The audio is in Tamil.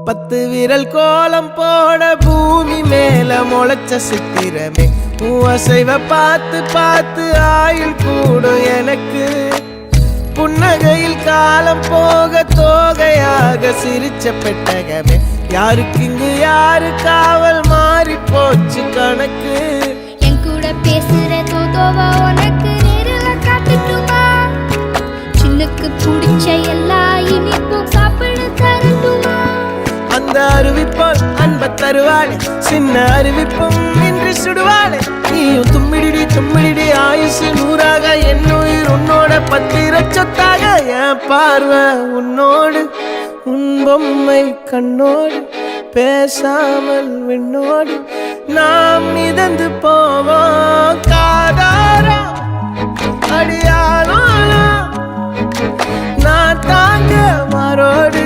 10 விரல் கோலம் போட பூமி மேல முளைச்ச சித்திரமே அசைவ பார்த்து பார்த்து ஆயுள் கூடும் எனக்கு புன்னகையில் காலம் போக தோகையாக சிரிச்ச பெட்டகமே யாருக்கு இங்கு யாரு காவல் மாறி போச்சு கணக்கு என் கூட பேசுற தோதோவா உனக்கு நேரில் காட்டுட்டுமா சின்னுக்கு பிடிச்ச எல்லா இனிப்பும் சாப்பிட தரட்டுமா அந்த அறிவிப்பால் அன்ப தருவாளே சின்ன அறிவிப்பும் இன்று சுடுவாளே நீயும் தும்மிடி தும்மிடி ஆயுசு 100ஆக என் உயிர் உன்னோட 10 லட்சத்தாக என் பார்வை உன்னோடு உன் பொம்மை கண்ணோடு பேசாமல் விண்ணோடு நாம் மிதந்து போவோம் காதாரா அடியாளோ நான் தாங்க மாறோடு